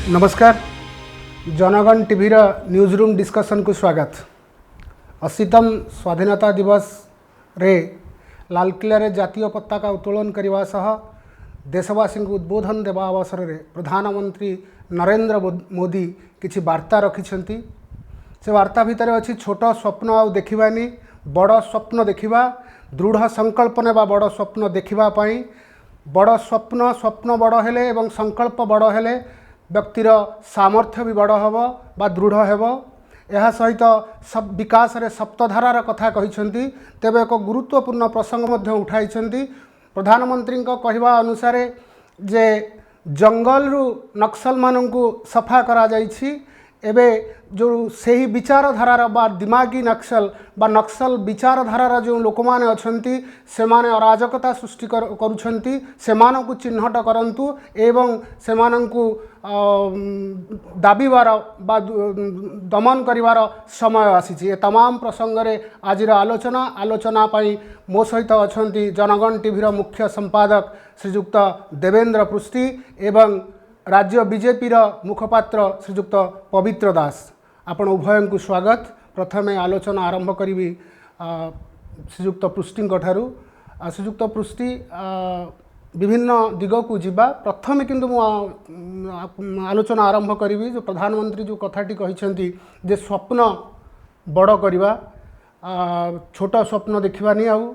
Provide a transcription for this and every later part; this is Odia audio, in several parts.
नमस्कार जनगण टीवी न्यूज रूम डिस्कशन को स्वागत। 80तम स्वाधीनता दिवस रे लालकिल्ला रे जातीय पताका उत्तोलन करने सह देशवासी को उद्बोधन देवा अवसर में प्रधानमंत्री नरेंद्र मोदी किछि वार्ता रखिछंती। से वार्ता भितर अच्छी छोट स्वप्न आ देखिबानी बड़ स्वप्न देखिबा, दृढ़ संकल्प नेबा बड़ स्वप्न देखिबा पई। बड़ स्वप्न स्वप्न बड़ हेले एवं संकल्प बड़ हेले व्यक्तिर सामर्थ्य भी बड़ हेब बा दृढ़ हेब। यह सहित सब विकास रे सप्तधारार कथा कहिछंती। तेबे एक गुरुत्वपूर्ण प्रसंग मध्य उठाइछंती। प्रधानमंत्री को कहवा अनुसार जे जंगल रु नक्सल मानू सफा करा जाइछि। एबे जो सही विचारधारार बा दिमागी नक्सल बा नक्सल विचारधारार जो लोक माने अछंती सेमाने अराजकता सृष्टि करुछंती। सेमानकु चिन्हट करंतु एवं सेमानकु दाबीबार बा दमन करिवार समय आसीछि। ए तमाम प्रसंग रे आजिर आलोचना पाई मो सहित अछंती जनगण टीवी मुख्य संपादक श्रीजुक्त देवेंद्र पृष्टि एवं राज्य बीजेपी मुखपात्र श्रीजुक्त पवित्र दास। आपण उभय को स्वागत। प्रथमे आलोचना आरंभ करी श्रीजुक्त पृष्टि ठारू। श्रीजुक्त पृष्टि विभिन्न दिग को जीवा प्रथमे किंतु आलोचना आरंभ करी जो प्रधानमंत्री जो कथाटी कहिसेंती जे स्वप्न बड़ करवा, छोट स्वप्न देखिबानी आउ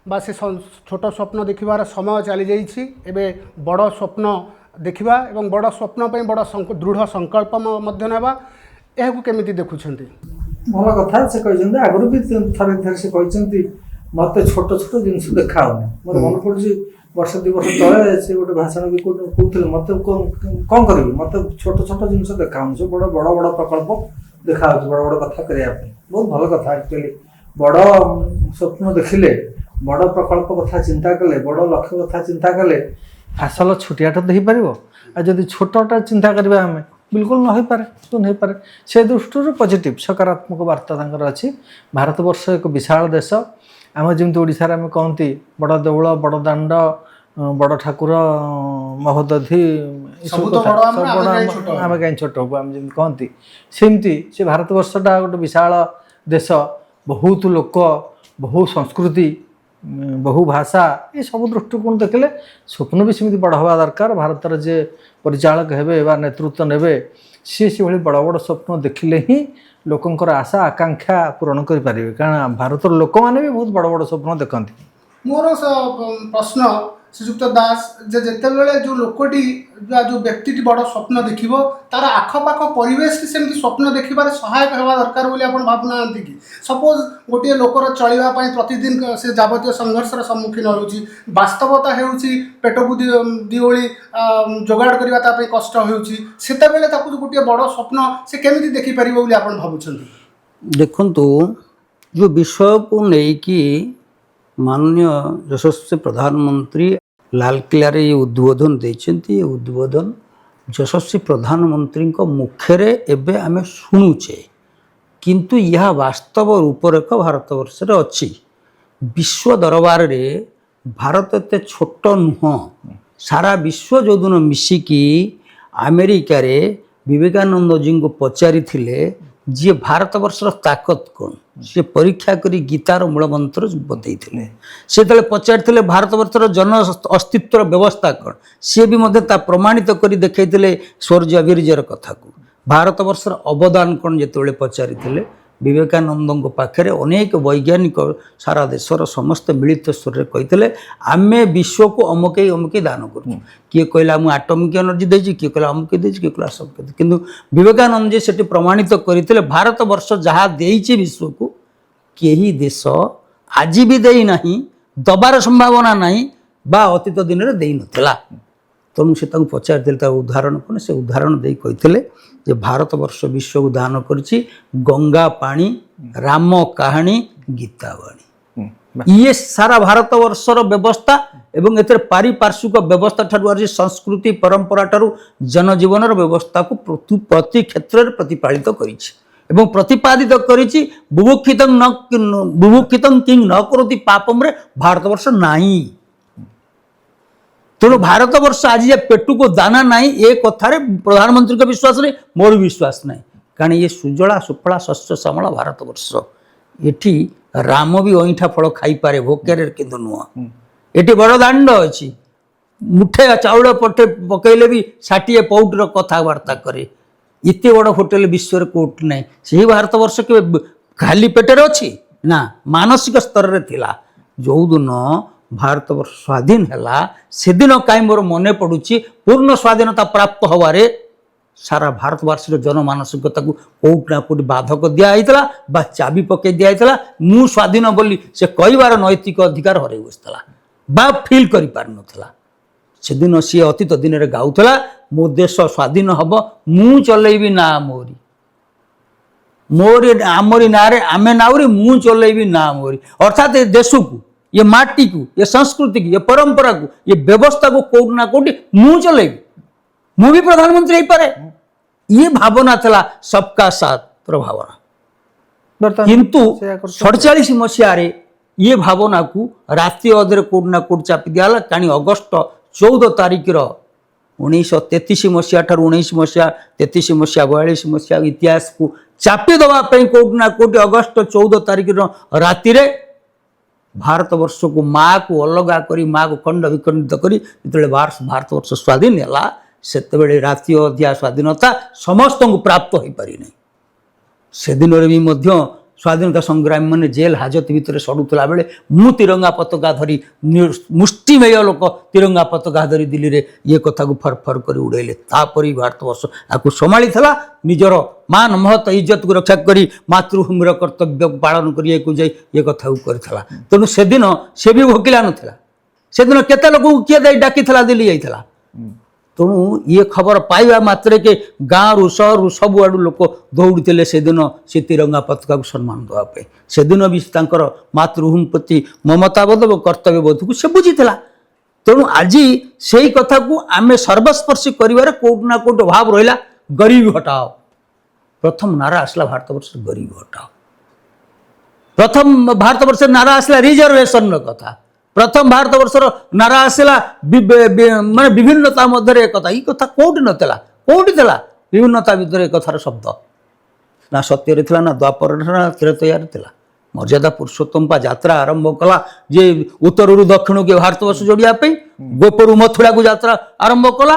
बा से छोट स्वप्न देखिबार समय चली जाइछि। एबे बड़ स्वप्न देखिबा एवं बड़ स्वप्न पे बड़ दृढ़ संकल्प मध्य नेबा एहाकु केमिति देखुछंती? भल कथा से कहते आगु भी थरे थरे से कहते मत छोट छोट जिनस देखाऊनी। मोर मन पड़ी वर्ष 2 वर्ष तले से गोटे भाषण भी कहते मत कौन करी मत छोट छोट जिनस देखाऊनी सब बड़ बड़ बड़ प्रकल्प देखा बड़ बड़ कथा करने बहुत भल कथा। एक्चुअली बड़ स्वप्न देखिले बड़ प्रकल्प कथा चिंता कले बड़ लक्ष्य कथा चिंता कले हासल छोटियाटा तो हो जदि छोटा चिंता करवा आम बिल्कुल न हो पारे तो नहीं पारे। से दृष्टि पॉजिटिव सकारात्मक वार्ता अच्छी। भारत वर्ष एक विशाल देश। आम जमी ओडिशा आम कहती बड़ देउल बड़ दाण्ड बड़ ठाकुर महोदधि आम कहीं छोट हबू आम जमी कहती सेमती से भारत वर्षटा गोटे विशाल देश। बहुत लोक बहु संस्कृति बहु भाषा ये सब दृष्टिकोण देखले स्वप्न भी सेमती बड़ हवा दरकार। भारतर जे परिचालक हेबे बा नेतृत्व नेबे सी भली बड़ बड़ स्वप्न देखिले ही लोकंकर आशा आकांक्षा पूरण कर पारे। कारण भारतर लोक माने भी बहुत बड़ बड़ स्वप्न देखती। मोर प्रश्न श्रीजुक्त दास जे जेतेबेले जो लोकटी जो व्यक्ति बड़ स्वप्न देखिबो तार आखपाख परिवेश की सेमती स्वप्न देखिबार सहायक हेबा दरकार बोली आपण भावना आंती कि सपोज गोटे लोकर चलिबा पई प्रतिदिन से जावतीय संघर्षर सम्मुखीन होउची। वास्तवता हेउची पेटकु दिओली जोगाड़ करबा ता पई कष्ट होउची। सेतेबेले ताकु गोटे बड़ स्वप्न से केमिति देखि परिबो बोली आपण भाबुछंती? देखंतु जो विषय को नहीं कि माननीय यशस्वी प्रधानमंत्री लालकिल्ला रे उद्बोधन देछंती। उद्बोधन यशस्वी प्रधानमंत्री को मुखरे एबे आमे शुणुचे किंतु यह वास्तव रूपरेख भारत वर्ष रे अच्छी। विश्व दरबार रे भारत एते छोट नुह। सारा विश्व जो दिन मिसिकी अमेरिका रे विवेकानंद जी को पचारि थिले जी भारत वर्षर ताकत कौन से परीक्षा करी गीतार मूल मंत्र बतई से पचारि भारत वर्षर जन अस्तित्व व्यवस्था कौन सी भी प्रमाणित कर देखते शौर्य वीर्यर कथा को। भारत वर्षर अवदान कौन जो पचारि विवेकानंद पाखे अनेक वैज्ञानिक सारा देशर समस्त मिलित स्वर कहते आमे विश्व को अमुकई अमुकई दान करूँ। किए कहला मुझे आटमिक एनर्जी देती, किए कहला अमुक देती, किए कहला सब कहते किंतु विवेकानंद जी से प्रमाणित करते भारत वर्ष जहाँ देइछि विश्व को केही देश आज भी देई नहीं, दबार संभावना नहीं बा अतीत दिन में देई नथिला। तेणु से पचारि उदाहरण कौन से उदाहरण दे कहते भारत वर्ष विश्व को दान करिछि गंगा पानी राम कहानी गीता वाणी। ये सारा भारत वर्षर व्यवस्था एवं एतर पारिपार्श्विक व्यवस्था ठारू आज संस्कृति परंपरा ठारू जनजीवन व्यवस्था को प्रति क्षेत्र में प्रतिपादित करिछि एवं प्रतिपादित करिछि। बुभुक्षितं किंग न करोति पापम रे भारत वर्ष नाही। तेणु भारत वर्ष आज ये पेटू को दाना नहीं ये कथार प्रधानमंत्री का विश्वास नहीं मोर विश्वास नहीं कारण ये सुजला सुफला शस्य श्यामला भारत वर्ष एठी राम भी अईठा फल खाई पारे भोकेर किंतु नुह एठी बड़ दांड अच्छी मुठे चाउल पटे पकईले भी 60 पौटर कथबार्ता करे इतने बड़ होटेल विश्व कोट नहीं से भारत वर्ष के खाली पेटर अच्छी ना मानसिक स्तर रे थिला जो दिन भारत वर्ष स्वाधीन है से दिन कहीं मोर मन पड़ुची पूर्ण स्वाधीनता प्राप्त हवारे सारा भारतवर्ष जनमानसिकता को कौटना कौट बाधक दिखाई बा चाबी पकई दिखाई मु स्वाधीन बोली से कहबार नैतिक अधिकार हर बसला बा फिल कर पार नथला से दिन सी अतीत दिन में गाउला मो देश स्वाधीन हम मु चलैबी ना मोरी मोरी आमरी ना रे आमे नाउरी मु चलैबी ना मोरी अर्थात ये देश को ये माटी को ये संस्कृति को ये परंपरा को ये व्यवस्था को कौटना कौटी मु चलैबी मु भी प्रधानमंत्री पारे ये भावना थला सबका साथ प्रभावना किंतु 47 मसीह ये भावना को राति अधे कौटना कौट चापी दिया कहीं अगस्ट 14 तारिख 1933 मसीहा ठार 19 मसीहा 33 मसीहा 42 मसीहा इतिहास को चापी दवाई कौटना कौटी अगस्ट 14 तारिख राति भारत वर्ष को माँ को अलगा करी माँ को खंड विखंडित करी जो भारत वर्ष स्वाधीन है से राति अधिया स्वाधीनता समस्त को प्राप्त हो पारि नहीं से दिन भी मध्य स्वाधीनता संग्रामी मैंने जेल हाजत भितर सड़ुला बेले मु तिरंगा पताका धरी मुष्टिमेय लोक तिरंगा पताका धरी दिल्ली रे ये कथा को फर फर कर उड़ेले तापर भारत वर्ष आपको संभाली निजर मान महत इज्जत को रक्षा करी मातृभूमि कर्तव्य को पालन करिए ये कथा करता तेणु से दिन से भी भोकिला नथिला से दिन केते लोक किए डाकी दिल्ली जाइला तेणु ये खबर पाइबा मात्रे के गाँव रु सहर रु सब आड़ू लोक दौड़ते से दिन से तिरंगा पताका को सम्मान देवाई से दिन भी मातृभूमि प्रति ममताबोध और कर्तव्यबोध को से बुझीला तेणु आज से कथा को आम सर्वस्पर्शी कर कौटना कौट अभाव रहा गरीबी हटाओ प्रथम नारा आसला भारत वर्ष गरीबी हटाओ प्रथम भारत वर्ष नारा आसला रिजर्वेशन कथा प्रथम भारत वर्षर नारा आसला माने विभिन्नता मध्य एक कथा ये कथा कौटी नला कौटी था विभिन्नता भितर एक कथार शब्द ना सत्य थिला ना द्वापर ना त्रेतयार थिला मर्यादा पुरुषोत्तम यात्रा आरंभ कला जे उत्तर दक्षिण के भारत वर्ष जोड़ापी गोपरु मथुरा को यात्रा आरंभ कला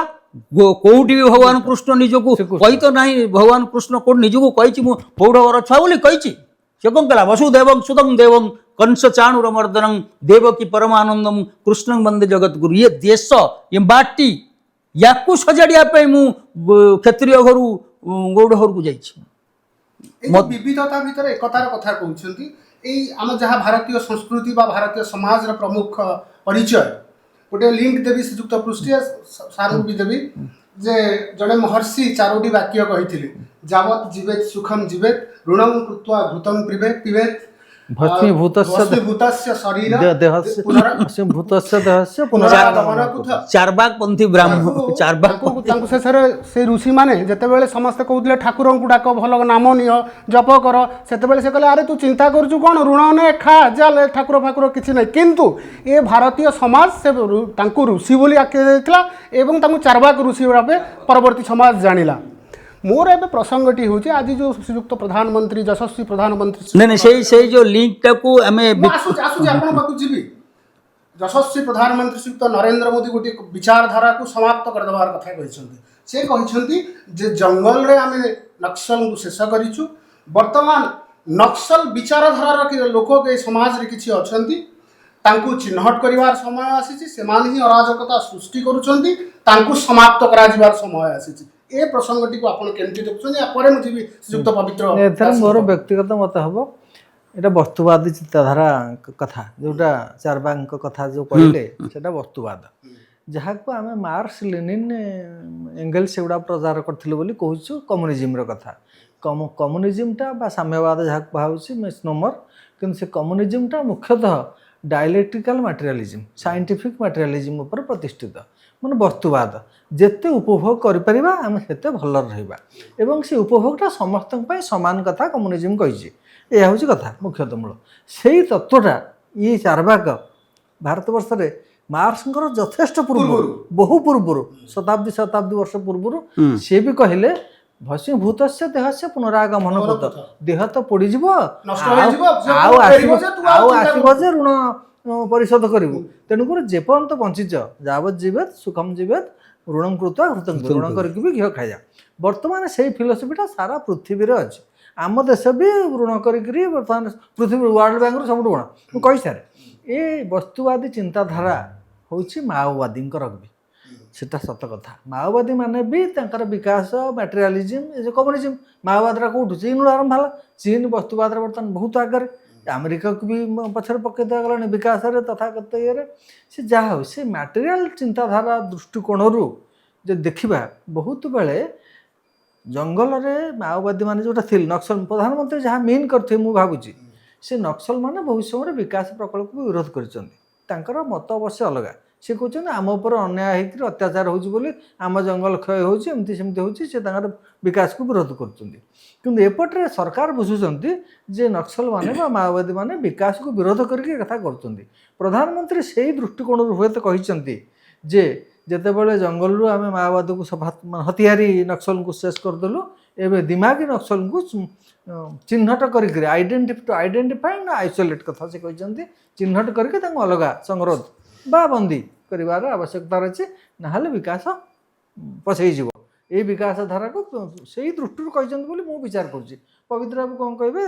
कौटी भी भगवान कृष्ण निजको कही तो ना भगवान कृष्ण कौट निजको कही पौढ़ छुआ बोली कही से कौन कला वसुदेव सुतम देवम कंस चाणुरमर्दनम देवकी परमानंदम कृष्ण वंदे जगत गुरु ये देश ये माटी या सजाड़िया मु क्षत्रिय घर गौड़ घर को विविधता भितर एकतार कथा कहते आम जहाँ भारतीय संस्कृति बा भारतीय समाज प्रमुख परिचय गोटे लिंक देवी श्रीजुक्त पृष्ठीय सार भी देवी जे जड़े महर्षि 4टी वाक्य कही जावत जीवेत सुखम जीवेत ऋणम कृत्वा घृतम पिबेत भस्मीभूतस्य शरीर देहस्य देहस्य चारबाग पंथी ब्राह्मण चारबाग से ऋषि माने जेतेबेले समस्त कहउतले ठाकुर को डाक भल नाम निय जप कर सेतेबेले से कहले अरे तू चिंता करछु कोन ऋण ने खा जाले ठाकुर फाकुर किछि नै किंतु ए भारतीय समाज से तांको ऋषि बोली आख्या दैथिला एवं तांको चारबाग ऋषि भाबे परवर्ती समाज जानिला मोर ए प्रसंगटी हूँ आज जो श्रीयुक्त प्रधानमंत्री यशस्वी प्रधानमंत्री नहीं से जो लिंक को आम जी यशस्वी प्रधानमंत्री श्रीयुक्त नरेंद्र मोदी गोटे विचारधारा को समाप्त करदेवार कथा कहते जे जंगल रे आम नक्सल को शेष करूँ वर्तमान नक्सल विचारधारा लोक के समाज रे किछि अछंती तांकु चिन्हट करिवार समय आसीछि सेमान ही अराजकता सृष्टि करूछंती तांकु समाप्त कराजिवार समय आसीछि ए प्रसंगटी को आपण केमति देखछन या परे मुझे भी संयुक्त पवित्र एथर मोर व्यक्तिगत मत हबो एटा वस्तुवादी चिंताधारा कथा जोटा चारबांक कथा जो कहले सेटा वस्तुवाद जहाँ को आम मार्क्स लेनिन एंगेल्स सेगुड़ा प्रचार करथिले बोली कहूछु कम्युनिज्म रो कथा कम्युनिज्मटा बा साम्यवाद जहाँ भावुछि मिसनोमर किंतु से कम्युनिज्मटा मुख्यतः डायलेक्ट्रिकल मटेरियलिज्म साइंटिफिक मटेरियलिज्म ऊपर प्रतिष्ठित माने वस्तुवाद जेते उपभोग करिपरिबा आम सेते भल रहिबा एवं से उपभोगटा समस्त पय समान कथा कम्युनिज्म कहिछि एया होछि कथा मुख्यतः मूल सेही तत्वटा ये चारबाग भारत वर्ष रे ମାର୍ସଙ୍କର ଯଥେଷ୍ଟ ପୂର୍ବରୁ ବହୁ ପୂର୍ବରୁ ଶତାବ୍ଦୀ ବର୍ଷ ପୂର୍ବରୁ ସିଏ ବି କହିଲେ ଭସ୍ମୀଭୂତସ୍ୟ ଦେହସ୍ୟ ପୁନରାଗମନ କୃତ। ଦେହ ତ ପୋଡ଼ିଯିବ, ଆଉ ଆସିବ ଯେ ଋଣ ପରିଶୋଧ କରିବୁ। ତେଣୁକରି ଯେପର୍ଯ୍ୟନ୍ତ ବଞ୍ଚିଛ ଯାବତ୍ ଜୀବେତ୍ ସୁଖମ୍ ଜୀବେତ୍ ଋଣଂ କୃତ୍ୱା ଘୃତଂ ପିବଃ, ଋଣ କରିକି ବି ଘିଅ ଖାଇବା। ବର୍ତ୍ତମାନ ସେଇ ଫିଲୋସଫିଟା ସାରା ପୃଥିବୀରେ ଅଛି। ଆମ ଦେଶ ବି ଋଣ କରିକିରି ବର୍ତ୍ତମାନ ପୃଥିବୀ ୱାର୍ଲଡ ବ୍ୟାଙ୍କରୁ ସବୁଠୁ ବଡ଼। ମୁଁ କହିସାରେ ଏ ବସ୍ତୁବାଦୀ ଚିନ୍ତାଧାରା ହେଉଛି ମାଓବାଦୀଙ୍କର ବି, ସେଟା ସତ କଥା। ମାଓବାଦୀ ମାନେ ବି ତାଙ୍କର ବିକାଶ ମ୍ୟାଟେରିଆଲିଜିମ୍, ଏ ଯେଉଁ କମ୍ୟୁନିଜିମ୍, ମାଓବାଦୀଟା କେଉଁଠୁ ଚୀନରୁ ଆରମ୍ଭ ହେଲା। ଚୀନ ବସ୍ତୁବାଦରେ ବର୍ତ୍ତମାନ ବହୁତ ଆଗରେ, ଆମେରିକାକୁ ବି ପଛରେ ପକାଇ ଦିଆଗଲାଣି ବିକାଶରେ ତଥାକଥିତ ଇଏରେ। ସେ ଯାହା ହଉ ସେ ମ୍ୟାଟେରିଆଲ ଚିନ୍ତାଧାରା ଦୃଷ୍ଟିକୋଣରୁ ଯଦି ଦେଖିବା, ବହୁତ ବେଳେ ଜଙ୍ଗଲରେ ମାଓବାଦୀ ମାନେ ଯେଉଁଟା ଥିଲେ ନକ୍ସଲ, ପ୍ରଧାନମନ୍ତ୍ରୀ ଯାହା ମିନ୍ କରିଥିବେ ମୁଁ ଭାବୁଛି ସେ ନକ୍ସଲ ମାନେ ବହୁତ ସମୟରେ ବିକାଶ ପ୍ରକଳ୍ପକୁ ବିରୋଧ କରିଛନ୍ତି। ତାଙ୍କର ମତ ଅବଶ୍ୟ ଅଲଗା। ସେ କହୁଛନ୍ତି ଆମ ଉପରେ ଅନ୍ୟାୟ ହେଇକରି ଅତ୍ୟାଚାର ହେଉଛି ବୋଲି ଆମ ଜଙ୍ଗଲ କ୍ଷୟ ହେଉଛି, ଏମିତି ସେମିତି ହେଉଛି, ସେ ତାଙ୍କର ବିକାଶକୁ ବିରୋଧ କରୁଛନ୍ତି। କିନ୍ତୁ ଏପଟରେ ସରକାର ବୁଝୁଛନ୍ତି ଯେ ନକ୍ସଲ ମାନେ ବା ମାଓବାଦୀ ମାନେ ବିକାଶକୁ ବିରୋଧ କରିକି କଥା କରୁଛନ୍ତି। ପ୍ରଧାନମନ୍ତ୍ରୀ ସେଇ ଦୃଷ୍ଟିକୋଣରୁ ହୁଏତ କହିଛନ୍ତି ଯେ ଯେତେବେଳେ ଜଙ୍ଗଲରୁ ଆମେ ମାଓବାଦୀକୁ ହତିଆରି ନକ୍ସଲଙ୍କୁ ଶେଷ କରିଦେଲୁ, ଏବେ ଦିମାଗୀ ନକ୍ସଲଙ୍କୁ ଚିହ୍ନଟ କରିକିରି ଆଇଡେଣ୍ଟିଫାଇ ନା ଆଇସୋଲେଟ୍ କଥା ସେ କହିଛନ୍ତି, ଚିହ୍ନଟ କରିକି ତାଙ୍କୁ ଅଲଗା ସଂରୋଧ ବା ବନ୍ଦୀ କରିବାର ଆବଶ୍ୟକତା ରହିଛି, ନହେଲେ ବିକାଶ ପଛେଇଯିବ। ଏଇ ବିକାଶ ଧାରାକୁ ସେଇ ଦୃଷ୍ଟିରୁ କହିଛନ୍ତି ବୋଲି ମୁଁ ବିଚାର କରୁଛି। ପବିତ୍ର ବାବୁ କ'ଣ କହିବେ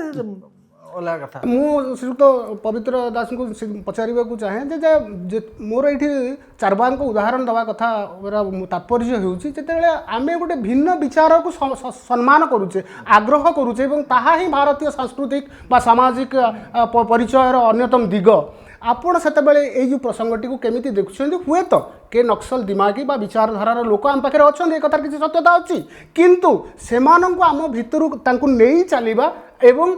ଅଲଗା କଥା। ମୁଁ ଶ୍ରୀଯୁକ୍ତ ପବିତ୍ର ଦାସଙ୍କୁ ପଚାରିବାକୁ ଚାହେଁ ଯେ ମୋର ଏଇଠି ଚାର୍ବାକଙ୍କ ଉଦାହରଣ ଦେବା କଥା ତାତ୍ପର୍ଯ୍ୟ ହେଉଛି ଯେତେବେଳେ ଆମେ ଗୋଟେ ଭିନ୍ନ ବିଚାରକୁ ସମ୍ମାନ କରୁଛେ, ଆଗ୍ରହ କରୁଛେ, ଏବଂ ତାହା ହିଁ ଭାରତୀୟ ସାଂସ୍କୃତିକ ବା ସାମାଜିକ ପରିଚୟର ଅନ୍ୟତମ ଦିଗ। ଆପଣ ସେତେବେଳେ ଏଇ ଯେଉଁ ପ୍ରସଙ୍ଗଟିକୁ କେମିତି ଦେଖୁଛନ୍ତି? ହୁଏତ କେ ନକ୍ସଲ ଦିମାଗୀ ବା ବିଚାରଧାରାର ଲୋକ ଆମ ପାଖରେ ଅଛନ୍ତି, ଏ କଥାର କିଛି ସତ୍ୟତା ଅଛି, କିନ୍ତୁ ସେମାନଙ୍କୁ ଆମ ଭିତରୁ ତାଙ୍କୁ ନେଇ ଚାଲିବା ଏବଂ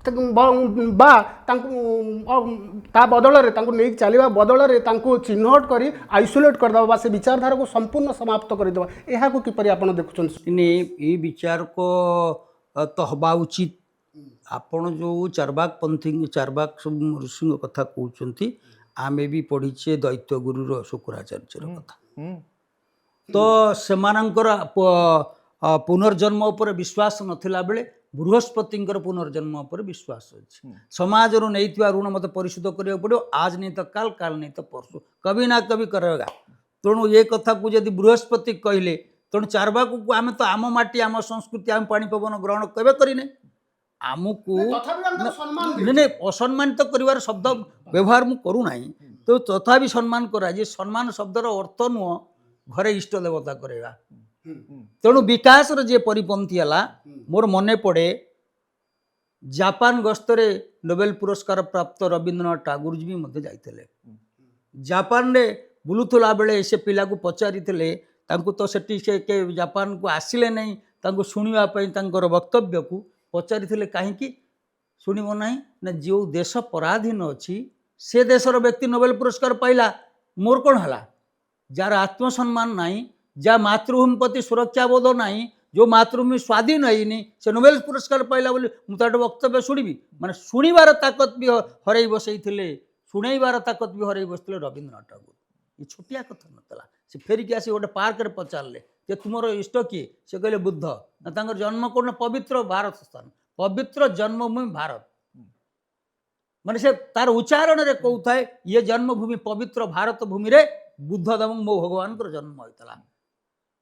ବା ତାଙ୍କୁ ତା ବଦଳରେ ତାଙ୍କୁ ନେଇକି ଚାଲିବା ବଦଳରେ ତାଙ୍କୁ ଚିହ୍ନଟ କରି ଆଇସୋଲେଟ୍ କରିଦେବା ବା ସେ ବିଚାରଧାରାକୁ ସମ୍ପୂର୍ଣ୍ଣ ସମାପ୍ତ କରିଦେବା, ଏହାକୁ କିପରି ଆପଣ ଦେଖୁଛନ୍ତି? ଏଇ ବିଚାରକ ତ ହେବା ଉଚିତ। ଆପଣ ଯେଉଁ ଚାର୍ବାକ ସବୁ ଋଷିଙ୍କ କଥା କହୁଛନ୍ତି, ଆମେ ବି ପଢ଼ିଛେ ଦୈତ୍ୟଗୁରୁର ଶୁକ୍ରାଚାର୍ଯ୍ୟର କଥା। ତ ସେମାନଙ୍କର ପୁନର୍ଜନ୍ମ ଉପରେ ବିଶ୍ୱାସ ନଥିଲା ବେଳେ ବୃହସ୍ପତିଙ୍କର ପୁନର୍ଜନ୍ମ ଉପରେ ବିଶ୍ୱାସ ଅଛି। ସମାଜରୁ ନେଇଥିବା ଋଣ ମୋତେ ପରିଶୋଧ କରିବାକୁ ପଡ଼ିବ, ଆଜ ନେଇ ତ କାଲ, କାଲ ନେଇ ତ ପରଶୁ, କବି ନା କବି କରେଗା। ତେଣୁ ଏ କଥାକୁ ଯଦି ବୃହସ୍ପତି କହିଲେ, ତେଣୁ ଚାର୍ବାକକୁ ଆମେ ତ ଆମ ମାଟି ଆମ ସଂସ୍କୃତି ଆମେ ପାଣି ପବନ ଗ୍ରହଣ କେବେ କରିନେ। ଆମକୁ ନାଇଁ ଅସମ୍ମାନିତ କରିବାର ଶବ୍ଦ ବ୍ୟବହାର ମୁଁ କରୁନାହିଁ, ତ ତଥାପି ସମ୍ମାନ କରାଯାଏ। ସମ୍ମାନ ଶବ୍ଦର ଅର୍ଥ ନୁହଁ ଘରେ ଇଷ୍ଟ ଦେବତା କରେଇବା। ତେଣୁ ବିକାଶର ଯେ ପରିପନ୍ଥୀ ହେଲା, ମୋର ମନେ ପଡ଼େ ଜାପାନ ଗସ୍ତରେ ନୋବେଲ ପୁରସ୍କାର ପ୍ରାପ୍ତ ରବୀନ୍ଦ୍ରନାଥ ଟାଗୋର ବି ମଧ୍ୟ ଯାଇଥିଲେ। ଜାପାନରେ ବୁଲୁଥିଲା ବେଳେ ସେ ପିଲାକୁ ପଚାରିଥିଲେ, ତାଙ୍କୁ ତ ସେଠି ସେ ଜାପାନକୁ ଆସିଲେ ନାହିଁ, ତାଙ୍କୁ ଶୁଣିବା ପାଇଁ ତାଙ୍କର ବକ୍ତବ୍ୟକୁ ପଚାରିଥିଲେ, କାହିଁକି ଶୁଣିବ ନାହିଁ ନା ଯେଉଁ ଦେଶ ପରାଧୀନ ଅଛି ସେ ଦେଶର ବ୍ୟକ୍ତି ନୋବେଲ ପୁରସ୍କାର ପାଇଲା, ମୋର କ'ଣ ହେଲା? ଯାହାର ଆତ୍ମସମ୍ମାନ ନାହିଁ, ଯାହା ମାତୃଭୂମି ପ୍ରତି ସୁରକ୍ଷା ବୋଧ ନାହିଁ, ଯେଉଁ ମାତୃଭୂମି ସ୍ୱାଧୀନ ହେଇନି, ସେ ନୋବେଲ ପୁରସ୍କାର ପାଇଲା ବୋଲି ମୁଁ ତାଠୁ ବକ୍ତବ୍ୟ ଶୁଣିବି? ମାନେ ଶୁଣିବାର ତାକତ ବି ହରେଇ ବସେଇଥିଲେ, ଶୁଣେଇବାର ତାକତ ବି ହରେଇ ବସିଥିଲେ ରବୀନ୍ଦ୍ରନାଥ ଟାଗୋର। ଏ ଛୋଟିଆ କଥା ନଥିଲା। ସେ ଫେରିକି ଆସି ଗୋଟେ ପାର୍କରେ ପଚାରିଲେ ଯେ ତୁମର ଇଷ୍ଟ କିଏ? ସେ କହିଲେ ବୁଦ୍ଧ। ନା ତାଙ୍କର ଜନ୍ମ କୋଣ ପବିତ୍ର ଭାରତ ସ୍ଥାନ, ପବିତ୍ର ଜନ୍ମଭୂମି ଭାରତ। ମାନେ ସେ ତାର ଉଚ୍ଚାରଣରେ କହୁଥାଏ ଇଏ ଜନ୍ମଭୂମି ପବିତ୍ର ଭାରତ ଭୂମିରେ ବୁଦ୍ଧ ଏବଂ ମୋ ଭଗବାନଙ୍କର ଜନ୍ମ ହୋଇଥିଲା।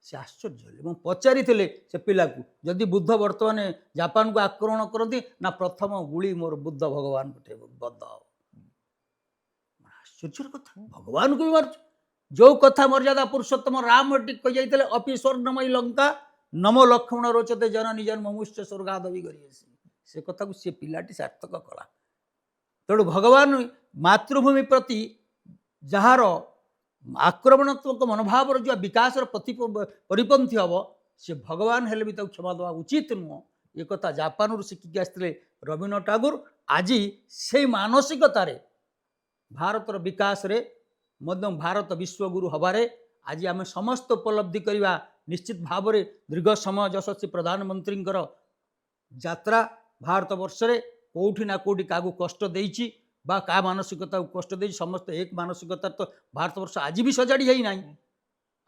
ସେ ଆଶ୍ଚର୍ଯ୍ୟ ହେଲେ ଏବଂ ପଚାରିଥିଲେ ସେ ପିଲାକୁ, ଯଦି ବୁଦ୍ଧ ବର୍ତ୍ତମାନ ଜାପାନକୁ ଆକ୍ରମଣ କରନ୍ତି ନା ପ୍ରଥମ ଗୁଳି ମୋର ବୁଦ୍ଧ ଭଗବାନଙ୍କୁ ବଦ୍ଧ ହେବ। ଆଶ୍ଚର୍ଯ୍ୟର କଥା, ଭଗବାନଙ୍କୁ ବି ମାରୁଛୁ। ଯେଉଁ କଥା ମର୍ଯ୍ୟାଦା ପୁରୁଷୋତ୍ତମ ରାମ ଏଠି କହିଯାଇଥିଲେ, ଅପି ସ୍ୱର୍ଣ୍ଣମୟୀ ଲଙ୍କା ନମ ଲକ୍ଷ୍ମଣ ରୋଚତେ ଜନନୀ ଜନ୍ମମୁଶ୍ଚ ସ୍ୱର୍ଗାଦବି କରିଆସି, ସେ କଥାକୁ ସେ ପିଲାଟି ସାର୍ଥକ କଲା। ତେଣୁ ଭଗବାନ ମାତୃଭୂମି ପ୍ରତି ଯାହାର ଆକ୍ରମଣାତ୍ମକ ମନୋଭାବର ଯେଉଁ ବିକାଶର ପରିପନ୍ଥୀ ହେବ, ସେ ଭଗବାନ ହେଲେ ବି ତାକୁ କ୍ଷମା ଦେବା ଉଚିତ ନୁହଁ। ଏ କଥା ଜାପାନରୁ ଶିଖିକି ଆସିଥିଲେ ରବୀନ୍ଦ୍ରନାଥ ଟାଗୋର। ଆଜି ସେଇ ମାନସିକତାରେ ଭାରତର ବିକାଶରେ ମଧ୍ୟ ଭାରତ ବିଶ୍ୱଗୁରୁ ହେବାରେ ଆଜି ଆମେ ସମସ୍ତ ଉପଲବ୍ଧି କରିବା। ନିଶ୍ଚିତ ଭାବରେ ଦୀର୍ଘ ସମୟ ଯଶସ୍ୱୀ ପ୍ରଧାନମନ୍ତ୍ରୀଙ୍କର ଯାତ୍ରା ଭାରତ ବର୍ଷରେ କେଉଁଠି ନା କେଉଁଠି କାହାକୁ କଷ୍ଟ ଦେଇଛି, बा का मानसिकता कष्ट दे समस्त एक मानसिकता तो भारतवर्ष आज भी सजाड़ी है ना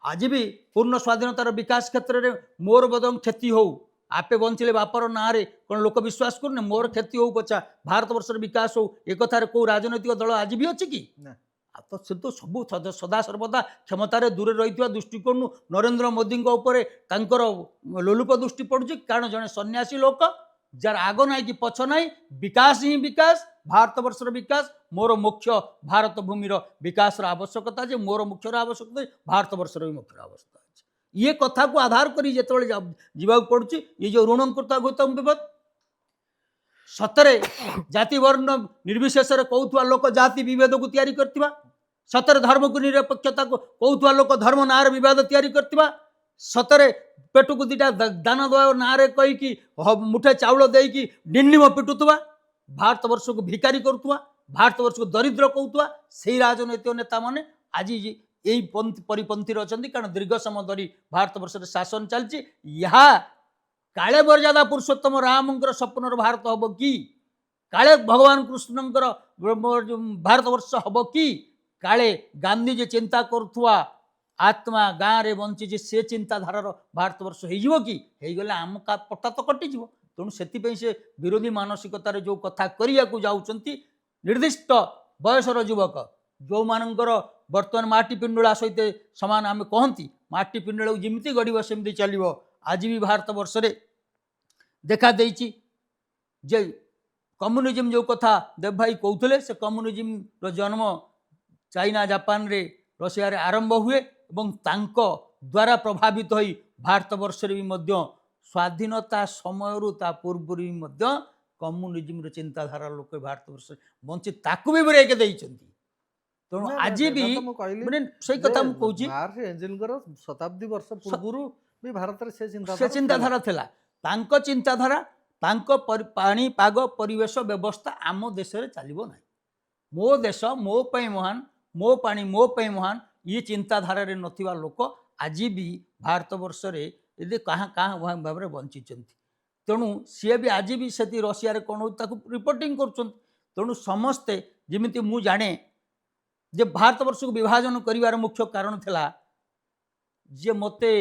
आज भी पूर्ण स्वाधीनतार विकास क्षेत्र में मोर बदम क्षति हो आपे बंचिले बापर ना कौन लोक विश्वास करने मोर क्षति हो पचा भारतवर्षर विकास हो एक कथार को राजनैतिक दल आज भी अच्छी कि तो से तो सब सदा सर्वदा क्षमतार दूर रही दृष्टिकोण नरेंद्र मोदी लोलुप दृष्टि पड़ुଛି कारण जड़े सन्यासी लोक जार आग ना कि पछ ना विकास ही विकास भारतवर्षर विकास मोर मुख्य भारत भूमिर विकास आवश्यकता जे मोर मुख्यर आवश्यकता भारतवर्षर भी मुख्यर आवश्यकता अच्छे ये कथा को आधार करी जिते जावा पड़ुଛି ये जो ऋणकृता गौतम विपद सतरे जाति वर्ण निर्विशेष कौथुआ लोक जाति विभेद को तैयारी करथिबा सतरे धर्म को निरपेक्षता को कौथुआ लोक धर्म नार विवाद तैयारी करथिबा सतरे पेट को दीटा दाना दवा नारे कहीकि मुठे चाउल देकी डिंडिम पिटुवा भारतवर्ष को भिकारी करुवा भारतवर्ष को दरिद्र कहूआ से राजनैतिक नेता माने आज यही परिपंथी अच्छा कारण दीर्घ समय धरी भारतवर्ष शासन चलती यहाँ काले मर्यादा पुरुषोत्तम रामंकर स्वप्नर भारत हम कि काले भगवान कृष्णंकर भारतवर्ष हम कि काले गांधी जी चिंता करुवा आत्मा गाँव रे बंची से चिंताधारार भारतवर्ष हो कि गले आम का पट्टा तो कटिज तेणु से विरोधी मानसिकतार जो कथा करिया को जाउचंती निर्दिष्ट बयसर युवक जो मानकर बर्तमान माटी पिंडुला सहित समान आम कहती माटी पिंडुला जमी गढ़ सेमती चलो आज भी भारतवर्ष रे देखा देइछि जे कम्युनिज्म जो कथा देव भाई कहते से कम्युनिज्म जन्म चाइना जापान रे रशिया रे आरंभ हुए एवं तांको द्वारा प्रभावित होई भारतवर्ष रे भी मध्य स्वाधीनता समय पूर्व भी मध्य कम्युनिज्म चिंताधारा लोक भारतवर्ष बंची ताकू भी ब्रेक देइछंती तेणु आज भी माने सही कथा मु कहूची शताब्दी वर्ष पूर्व भी भारत से चिंताधारा थिला तांको चिंताधारा तांको पानी पाग परिवेश व्यवस्था आम देश रे चलिबो नै मो देश मो पई महान मो पानी मो पई महान ये चिंताधारा रे नथिबा लोक आज भी भारतवर्ष रे यदि कहाँ कहाँ भाव में बंची तेणु सी भी आज भी से रशिया रे कौन रिपोर्टिंग कर तेणु समस्ते जमी मु जाने जे भारतवर्ष को विभाजन करिवार मुख्य कारण थिला जे मते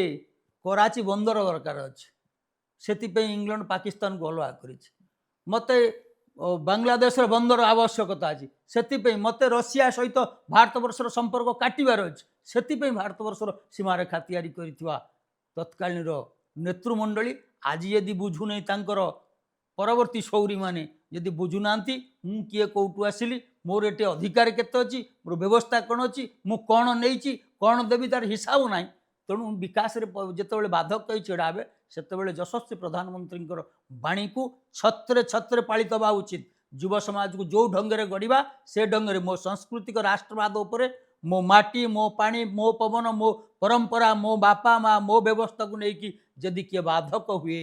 कराची बंदर दरकार अच्छे से इंग्लैंड पाकिस्तान को अलग कर मते बांग्लादेश बंदर आवश्यकता अच्छी से मते रशिया सहित भारतवर्षर संपर्क काटिबार अच्छे से भारतवर्षर सीमारेखा तैयारी करिथिबा तत्कालीन नेतृमंडली आज यदि बुझु नहीं तांकर परवर्ती शौरी माने यदि बुझुना मु किए कौटू आसिली मोर एटे अधिकार केते अच्छी मोर व्यवस्था कौन अच्छी मु कौन नहीं कौन देवी तार हिसाब ना तेणु विकास जिते बाधक कही छेड़ाबे से यशस्वी प्रधानमंत्री बाणी को छत्रे छत्रे पालित हवा उचित युव समाज को जो ढंगे गढ़ा से ढंगे मो सांस्कृतिक राष्ट्रवाद उपरे मो माटी मो पानी मो पवन मो परंपरा मो बापा माँ मो व्यवस्था को लेकिन जदि किए बाधक हुए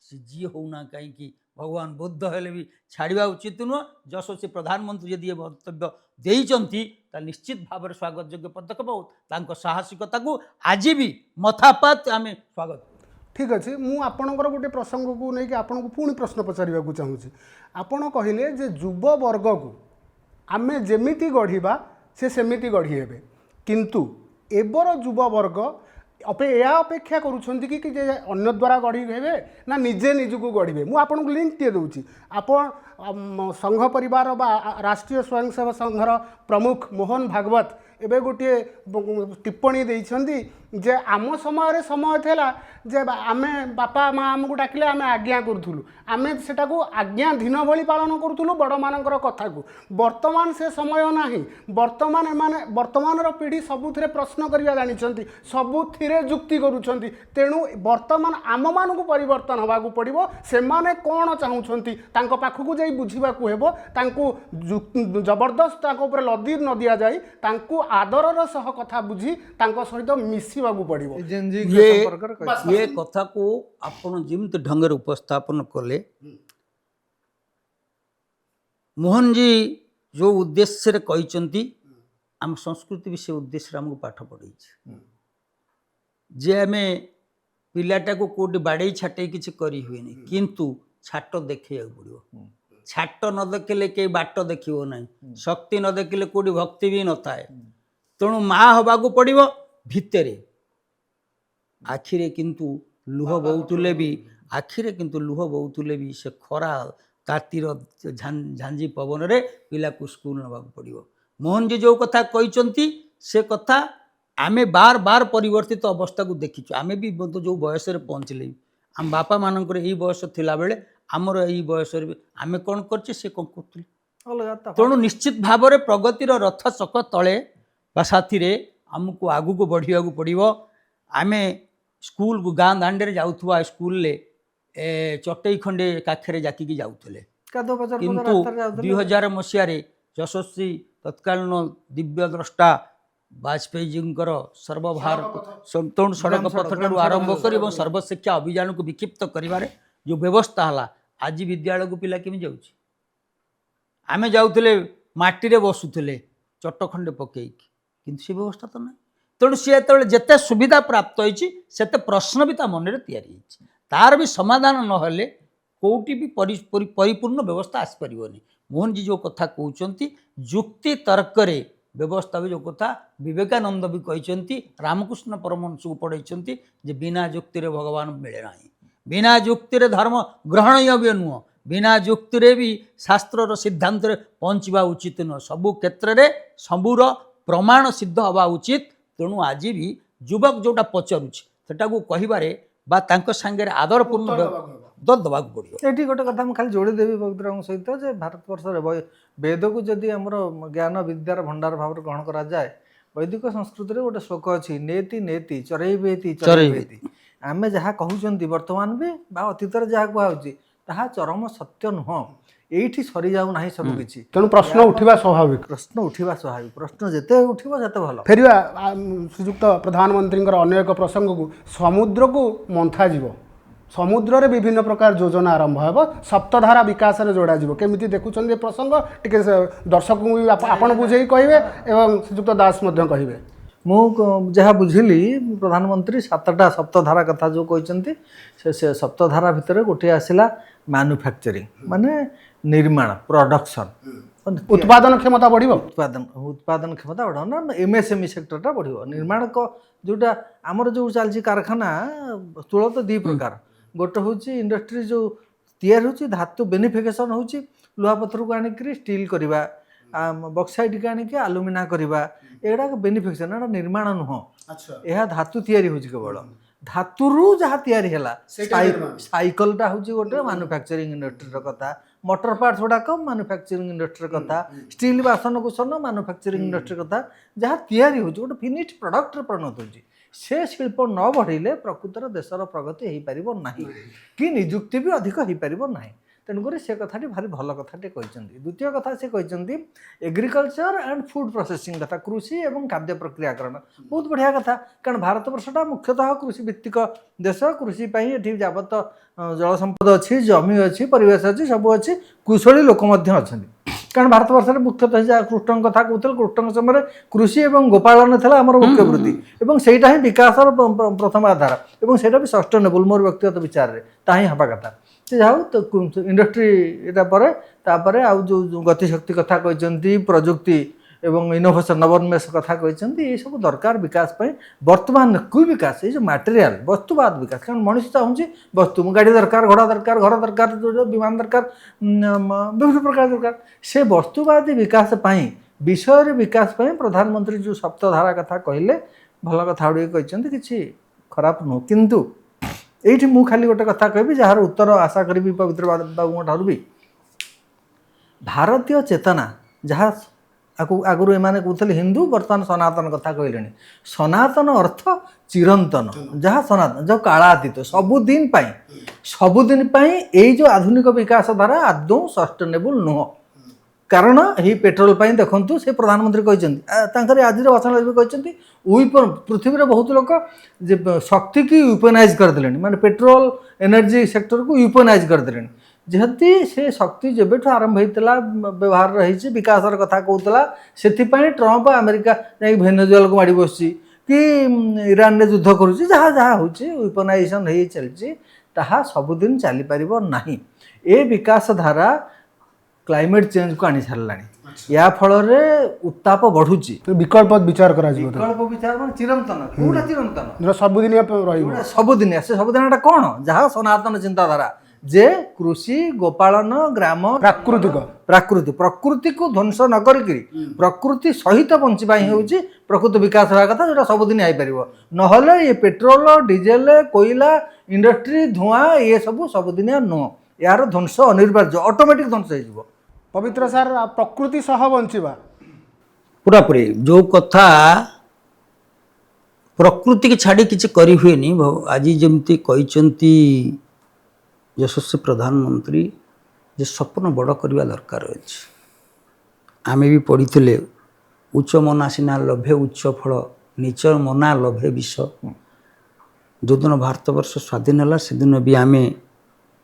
सी जी होना कहीं भगवान बुद्ध हेले भी छाड़ा उचित नुह यशस्वी प्रधानमंत्री यदि मंतव्य देइचंती निश्चित भाव स्वागत योग्य पदक्षेप साहसिकता को आज भी मथापात आम स्वागत ठीक अच्छे मु आपणकर गोटे प्रसंग को लेकिन आपन को पुणी प्रश्न पचार चाहूँगी आपड़ कहले जे युव वर्ग को आम जेमिति गढ़ा से सेमिति गढ़ी हेबे किंतु एबर युव वर्ग या अपेक्षा करुँच कि अन्य द्वारा गढ़ी हेबे ना निजे निजको गढ़े मुझे आपन को लिंक टे दूची आपण संघ परिवार बा राष्ट्रीय स्वयंसेवक संघर प्रमुख मोहन भागवत एबे गोटे टिप्पणी देइछंदी जे आम समय थेला जे आमे बापा माँ आमको डाकिले आमे आज्ञा करूँ आमे सेटा को आज्ञा धीन भली पालन करूँ बड़ मानकर कथा को वर्तमान से समय नाही वर्तमान माने वर्तमानर पीढ़ी सबुथिरे प्रश्न करिया जानिछंती सबुथिरे जुक्ति करूछंती तेणु वर्तमान आम मानकु परिवर्तन हवा को पड़िबो सेमाने कोन चाहुछंती तांको पाखकु जाई बुझिबा को हेबो तांको जबरदस्त तांको ऊपर लदी न दिया जाई तांको आदरर सह कथा बुझी तांको सहित मिसिबा को पड़िबो ये कथा को आपण जिमत ढंगर उपस्थापन कले मोहन जी जो उद्देश्य रे कहिचंती आम संस्कृति भी से उद्देश्य हमको पाठ पढ़ी जे आमे पिलाटा को कोटी बाड़े छाटे किसी करी हुए नहीं किंतु छाट देखे पड़ो ଛାଟ ନ ଦେଖିଲେ କେହି ବାଟ ଦେଖିବ ନାହିଁ, ଶକ୍ତି ନ ଦେଖିଲେ କୋଉଠି ଭକ୍ତି ବି ନଥାଏ। ତେଣୁ ମା ହବାକୁ ପଡ଼ିବ ଭିତରେ। ଆଖିରେ କିନ୍ତୁ ଲୁହ ବହୁଥିଲେ ବି ସେ ଖରା ତାତିର ଝାଞ୍ଜି ପବନରେ ପିଲାକୁ ସ୍କୁଲ ନେବାକୁ ପଡ଼ିବ। ମୋହନଜୀ ଯେଉଁ କଥା କହିଛନ୍ତି ସେ କଥା ଆମେ ବାର ବାର ପରିବର୍ତ୍ତିତ ଅବସ୍ଥାକୁ ଦେଖିଛୁ। ଆମେ ବି ଯେଉଁ ବୟସରେ ପହଞ୍ଚିଲେ, ଆମ ବାପାମାନଙ୍କର ଏଇ ବୟସ ଥିଲାବେଳେ ଆମର ଏଇ ବୟସରେ ଆମେ କ'ଣ କରିଛେ ସେ କ'ଣ କରୁଥିଲେ। ତେଣୁ ନିଶ୍ଚିତ ଭାବରେ ପ୍ରଗତିର ରଥ ଚକ ତଳେ ବା ସାଥିରେ ଆମକୁ ଆଗକୁ ବଢ଼ିବାକୁ ପଡ଼ିବ। ଆମେ ସ୍କୁଲକୁ ଗାଁ ଦାଣ୍ଡରେ ଯାଉଥିବା ସ୍କୁଲରେ ଚଟେଇ ଖଣ୍ଡେ କାଖରେ ଜାକିକି ଯାଉଥିଲେ, କିନ୍ତୁ 2000 ମସିହାରେ ଯଶସ୍ୱୀ ତତ୍କାଳୀନ ଦିବ୍ୟ ଦ୍ରଷ୍ଟା ବାଜପେୟୀଜୀଙ୍କର ସର୍ବଭାରତ ସନ୍ତରଣ ସଡ଼କ ପଥଠାରୁ ଆରମ୍ଭ କରି ଏବଂ ସର୍ବଶିକ୍ଷା ଅଭିଯାନକୁ ବିକ୍ଷିପ୍ତ କରିବାରେ ଯେଉଁ ବ୍ୟବସ୍ଥା ହେଲା, ଆଜି ବିଦ୍ୟାଳୟକୁ ପିଲା କେମିତି ଯାଉଛି? ଆମେ ଯାଉଥିଲେ ମାଟିରେ ବସୁଥିଲେ ଚଟ ଖଣ୍ଡେ ପକେଇକି, କିନ୍ତୁ ସେ ବ୍ୟବସ୍ଥା ତ ନାହିଁ। ତେଣୁ ସିଏ ଯେତେବେଳେ ଯେତେ ସୁବିଧା ପ୍ରାପ୍ତ ହୋଇଛି ସେତେ ପ୍ରଶ୍ନ ବି ତା ମନରେ ତିଆରି ହେଇଛି। ତାର ବି ସମାଧାନ ନହେଲେ କେଉଁଠି ବି ପରିପୂର୍ଣ୍ଣ ବ୍ୟବସ୍ଥା ଆସିପାରିବନି। ମୋହନଜୀ ଯେଉଁ କଥା କହୁଛନ୍ତି ଯୁକ୍ତି ତର୍କରେ ବ୍ୟବସ୍ଥା ବି ଯେଉଁ କଥା ବିବେକାନନ୍ଦ ବି କହିଛନ୍ତି, ରାମକୃଷ୍ଣ ପରମହଂସକୁ ପଢ଼େଇଛନ୍ତି ଯେ ବିନା ଯୁକ୍ତିରେ ଭଗବାନ ମିଳେ ନାହିଁ, ବିନା ଯୁକ୍ତିରେ ଧର୍ମ ଗ୍ରହଣୀୟ ବି ନୁହଁ, ବିନା ଯୁକ୍ତିରେ ବି ଶାସ୍ତ୍ରର ସିଦ୍ଧାନ୍ତରେ ପହଞ୍ଚିବା ଉଚିତ ନୁହଁ। ସବୁ କ୍ଷେତ୍ରରେ ସବୁର ପ୍ରମାଣ ସିଦ୍ଧ ହେବା ଉଚିତ। ତେଣୁ ଆଜି ବି ଯୁବକ ଯେଉଁଟା ପଚାରୁଛି ସେଟାକୁ କହିବାରେ ବା ତାଙ୍କ ସାଙ୍ଗରେ ଆଦରପୂର୍ଣ୍ଣ ଦେବାକୁ ପଡ଼ିବ। ଏଠି ଗୋଟେ କଥା ମୁଁ ଖାଲି ଯୋଡ଼ିଦେବି ପବିତ୍ରଙ୍କ ସହିତ ଯେ ଭାରତବର୍ଷରେ ବେଦକୁ ଯଦି ଆମର ଜ୍ଞାନ ବିଦ୍ୟାର ଭଣ୍ଡାର ଭାବରେ ଗ୍ରହଣ କରାଯାଏ, ବୈଦିକ ସଂସ୍କୃତିରେ ଗୋଟେ ଶ୍ଲୋକ ଅଛି, ନେତି ନେତି ଚରୈବେତି ଚରୈବେତି। ଆମେ ଯାହା କହୁଛନ୍ତି ବର୍ତ୍ତମାନ ବି ବା ଅତୀତରେ ଯାହା କୁହାହେଉଛି ତାହା ଚରମ ସତ୍ୟ ନୁହଁ। ଏଇଠି ସରିଯାଉ ନାହିଁ ସବୁ କିଛି। ତେଣୁ ପ୍ରଶ୍ନ ଉଠିବା ସ୍ୱାଭାବିକ। ପ୍ରଶ୍ନ ଯେତେ ଉଠିବ ସେତେ ଭଲ। ଫେରିବା ଶ୍ରୀଯୁକ୍ତ ପ୍ରଧାନମନ୍ତ୍ରୀଙ୍କର ଅନ୍ୟ ଏକ ପ୍ରସଙ୍ଗକୁ, ସମୁଦ୍ରକୁ ମନ୍ଥା ଯିବ, ସମୁଦ୍ରରେ ବିଭିନ୍ନ ପ୍ରକାର ଯୋଜନା ଆରମ୍ଭ ହେବ, ସପ୍ତଧାରା ବିକାଶରେ ଯୋଡ଼ାଯିବ। କେମିତି ଦେଖୁଛନ୍ତି ଏ ପ୍ରସଙ୍ଗ? ଟିକେ ଦର୍ଶକଙ୍କୁ ବି ଆପଣ ବୁଝେଇ କହିବେ ଏବଂ ଶ୍ରୀଯୁକ୍ତ ଦାସ ମଧ୍ୟ କହିବେ। ମୁଁ ଯାହା ବୁଝିଲି ପ୍ରଧାନମନ୍ତ୍ରୀ 7ଟା ସପ୍ତଧାରା କଥା ଯେଉଁ କହିଛନ୍ତି, ସେ ସପ୍ତଧାରା ଭିତରେ ଗୋଟିଏ ଆସିଲା ମାନୁଫ୍ୟାକ୍ଚରିଂ, ମାନେ ନିର୍ମାଣ, ପ୍ରଡକ୍ସନ୍, ଉତ୍ପାଦନ କ୍ଷମତା ବଢ଼ିବ। ଉତ୍ପାଦନ କ୍ଷମତା ବଢ଼ିବ ନା, MSME ସେକ୍ଟରଟା ବଢ଼ିବ। ନିର୍ମାଣ ଯେଉଁଟା ଆମର ଯେଉଁ ଚାଲିଛି କାରଖାନା ସ୍ଥୂଳ ତ ଦୁଇ ପ୍ରକାର। ଗୋଟେ ହେଉଛି ଇଣ୍ଡଷ୍ଟ୍ରି ଯେଉଁ ତିଆରି ହେଉଛି, ଧାତୁ ବେନିଫିକେସନ୍ ହେଉଛି, ଲୁହାପଥରକୁ ଆଣିକିରି ଷ୍ଟିଲ୍ କରିବା, ବକ୍ସାଇଟ୍କି ଆଣିକି ଆଲୁମିନା କରିବା, ଏଗୁଡ଼ାକ ବେନିଫିକେସନ୍, ଏଇଟା ନିର୍ମାଣ ନୁହଁ। ଏହା ଧାତୁ ତିଆରି ହେଉଛି କେବଳ। ଧାତୁରୁ ଯାହା ତିଆରି ହେଲା, ସାଇକେଲଟା ହେଉଛି ଗୋଟେ ମାନୁଫ୍ୟାକ୍ଚରିଂ ଇଣ୍ଡଷ୍ଟ୍ରିର କଥା, ମୋଟର ପାର୍ଟସ୍ ଗୁଡ଼ାକ ମାନୁଫ୍ୟାକ୍ଚରିଂ ଇଣ୍ଡଷ୍ଟ୍ରିର କଥା, ଷ୍ଟିଲ୍ ବାସନକୁସନ ମାନୁଫ୍ୟାକ୍ଚରିଂ ଇଣ୍ଡଷ୍ଟ୍ରି କଥା। ଯାହା ତିଆରି ହେଉଛି ଗୋଟେ ଫିନିଶ୍ଡ ପ୍ରଡକ୍ଟରେ ପରିଣତ ହେଉଛି। ସେ ଶିଳ୍ପ ନ ବଢ଼ିଲେ ପ୍ରକୃତରେ ଦେଶର ପ୍ରଗତି ହୋଇପାରିବ ନାହିଁ, କି ନିଯୁକ୍ତି ବି ଅଧିକ ହୋଇପାରିବ ନାହିଁ। ତେଣୁକରି ସେ କଥାଟି ଭାରି ଭଲ କଥାଟେ କହିଛନ୍ତି। ଦ୍ୱିତୀୟ କଥା ସେ କହିଛନ୍ତି ଏଗ୍ରିକଲଚର ଆଣ୍ଡ ଫୁଡ୍ ପ୍ରୋସେସିଂ କଥା, କୃଷି ଏବଂ ଖାଦ୍ୟ ପ୍ରକ୍ରିୟାକରଣ। ବହୁତ ବଢ଼ିଆ କଥା, କାରଣ ଭାରତବର୍ଷଟା ମୁଖ୍ୟତଃ କୃଷି ଭିତ୍ତିକ ଦେଶ। କୃଷି ପାଇଁ ଏଠି ଯାବତ ଜଳ ସମ୍ପଦ ଅଛି, ଜମି ଅଛି, ପରିବେଶ ଅଛି, ସବୁ ଅଛି, କୁଶଳୀ ଲୋକ ମଧ୍ୟ ଅଛନ୍ତି। କାରଣ ଭାରତବର୍ଷରେ ମୁଖ୍ୟତଃ ଯାହା କୃଷ୍ଣଙ୍କ କଥା କହୁଥିଲେ, କୃଷ୍ଣଙ୍କ ସମୟରେ କୃଷି ଏବଂ ଗୋପାଳନ ଥିଲା ଆମର ମୁଖ୍ୟ ବୃତ୍ତି, ଏବଂ ସେଇଟା ହିଁ ବିକାଶର ପ୍ରଥମ ଆଧାର, ଏବଂ ସେଇଟା ବି ସଷ୍ଟେନେବୁଲ୍ ମୋର ବ୍ୟକ୍ତିଗତ ବିଚାରରେ ତାହା ହିଁ ହେବା କଥା। ସେ ଯାଉ ଇଣ୍ଡଷ୍ଟ୍ରି ଏଇଟା ପରେ, ତାପରେ ଆଉ ଯେଉଁ ଗତିଶକ୍ତି କଥା କହିଛନ୍ତି, ପ୍ରଯୁକ୍ତି ଏବଂ ଇନୋଭେସନ୍ ନବୋନ୍ମେଷ କଥା କହିଛନ୍ତି, ଏସବୁ ଦରକାର ବିକାଶ ପାଇଁ। ବର୍ତ୍ତମାନ କି ବିକାଶ, ଏଇ ଯେଉଁ ମାଟେରିଆଲ ବସ୍ତୁବାଦ ବିକାଶ, କାରଣ ମଣିଷ ଚାହୁଁଛି ବସ୍ତୁ, ଗାଡ଼ି ଦରକାର, ଘୋଡ଼ା ଦରକାର, ଘର ଦରକାର, ବିମାନ ଦରକାର, ବିଭିନ୍ନ ପ୍ରକାର ଦରକାର। ସେ ବସ୍ତୁବାଦୀ ବିକାଶ ପାଇଁ, ବିଷୟରେ ବିକାଶ ପାଇଁ ପ୍ରଧାନମନ୍ତ୍ରୀ ଯେଉଁ ସପ୍ତଧାରା କଥା କହିଲେ, ଭଲ କଥା ଗୁଡ଼ିକ କହିଛନ୍ତି, କିଛି ଖରାପ ନୁହଁ। କିନ୍ତୁ ଏଇଠି ମୁଁ ଖାଲି ଗୋଟେ କଥା କହିବି, ଯାହାର ଉତ୍ତର ଆଶା କରିବି ପବିତ୍ର ବାବୁଙ୍କ ଠାରୁ ବି। ଭାରତୀୟ ଚେତନା ଯାହା ଆଗରୁ ଏମାନେ କହୁଥିଲେ ହିନ୍ଦୁ, ବର୍ତ୍ତମାନ ସନାତନ କଥା କହିଲେଣି। ସନାତନ ଅର୍ଥ ଚିରନ୍ତନ, ଯାହା ସନାତନ, ଯେଉଁ କାଳାତୀତ, ସବୁଦିନ ପାଇଁ ଏଇ ଯେଉଁ ଆଧୁନିକ ବିକାଶ ଧାରା ଆଦୌ ସଷ୍ଟେନେବୁଲ୍ ନୁହଁ। କାରଣ ଏହି ପେଟ୍ରୋଲ ପାଇଁ ଦେଖନ୍ତୁ, ସେ ପ୍ରଧାନମନ୍ତ୍ରୀ କହିଛନ୍ତି, ତାଙ୍କର ଆଜିର ଭାଷଣ ବି କହିଛନ୍ତି, ପୃଥିବୀରେ ବହୁତ ଲୋକ ଯେ ଶକ୍ତିକି ୱିପନାଇଜ୍ କରିଦେଲେଣି, ମାନେ ପେଟ୍ରୋଲ ଏନର୍ଜି ସେକ୍ଟରକୁ ୱିପନାଇଜ୍ କରିଦେଲେଣି। ଯେହେତୁ ସେ ଶକ୍ତି ଯେବେଠୁ ଆରମ୍ଭ ହୋଇଥିଲା ବ୍ୟବହାରରେ ହେଇଛି, ବିକାଶର କଥା କହୁଥିଲା, ସେଥିପାଇଁ ଟ୍ରମ୍ପ ଆମେରିକା ଯାଇକି ଭେନେଜୁଏଲାକୁ ମାଡ଼ି ବସୁଛି, କି ଇରାନରେ ଯୁଦ୍ଧ କରୁଛି, ଯାହା ଯାହା ହେଉଛି ୱିପନାଇଜେସନ୍ ହେଇ ଚାଲିଛି, ତାହା ସବୁଦିନ ଚାଲିପାରିବ ନାହିଁ। ଏ ବିକାଶ ଧାରା କ୍ଲାଇମେଟ୍ ଚେଞ୍ଜକୁ ଆଣି ସାରିଲାଣି। ଏହା ଫଳରେ ଉତ୍ତାପ ବଢ଼ୁଛି। ବିକଳ୍ପ ବିଚାର କରାଯିବ ବିକଳ୍ପ ବିଚାର ମାନେ ଚିରନ୍ତନ, କୋଉଟା ଚିରନ୍ତନ? ଯୋଉଟା ସବୁଦିନିଆ ରହିବ। ସବୁଦିନିଆ। ସେ ସବୁଦିନଟା କ'ଣ? ଯାହା ସନାତନ ଚିନ୍ତାଧାରା ଯେ କୃଷି, ଗୋପାଳନ, ଗ୍ରାମ, ପ୍ରକୃତିକୁ ଧ୍ୱଂସ ନ କରିକିରି ପ୍ରକୃତି ସହିତ ବଞ୍ଚିବା ହିଁ ହେଉଛି ପ୍ରକୃତ ବିକାଶ ହେବା କଥା, ଯୋଉଟା ସବୁଦିନ ହେଇପାରିବ। ନହେଲେ ଏ ପେଟ୍ରୋଲ, ଡିଜେଲ, କୋଇଲା ଇଣ୍ଡଷ୍ଟ୍ରି, ଧୂଆଁ ଏସବୁ ସବୁଦିନିଆ ନୁହଁ। ଏହାର ଧ୍ୱଂସ ଅନିବାର୍ଯ୍ୟ, ଅଟୋମେଟିକ୍ ଧ୍ୱଂସ ହେଇଯିବ। ପବିତ୍ର ସାର୍, ପ୍ରକୃତି ସହ ବଞ୍ଚିବା ପୁରାପୁରି ଯେଉଁ କଥା ପ୍ରକୃତିକି ଛାଡ଼ି କିଛି କରିହୁଏନି। ଆଜି ଯେମିତି କହିଛନ୍ତି ଯଶସ୍ୱୀ ପ୍ରଧାନମନ୍ତ୍ରୀ ଯେ ସ୍ୱପ୍ନ ବଡ଼ କରିବା ଦରକାର ଅଛି। ଆମେ ବି ପଢ଼ିଥିଲେ ଉଚ୍ଚ ମନା ସିନା ଲୋଭେ ଉଚ୍ଚ ଫଳ, ନିଚ ମନା ଲୋଭେ ବିଷ। ଯେଉଁଦିନ ଭାରତବର୍ଷ ସ୍ୱାଧୀନ ହେଲା ସେଦିନ ବି ଆମେ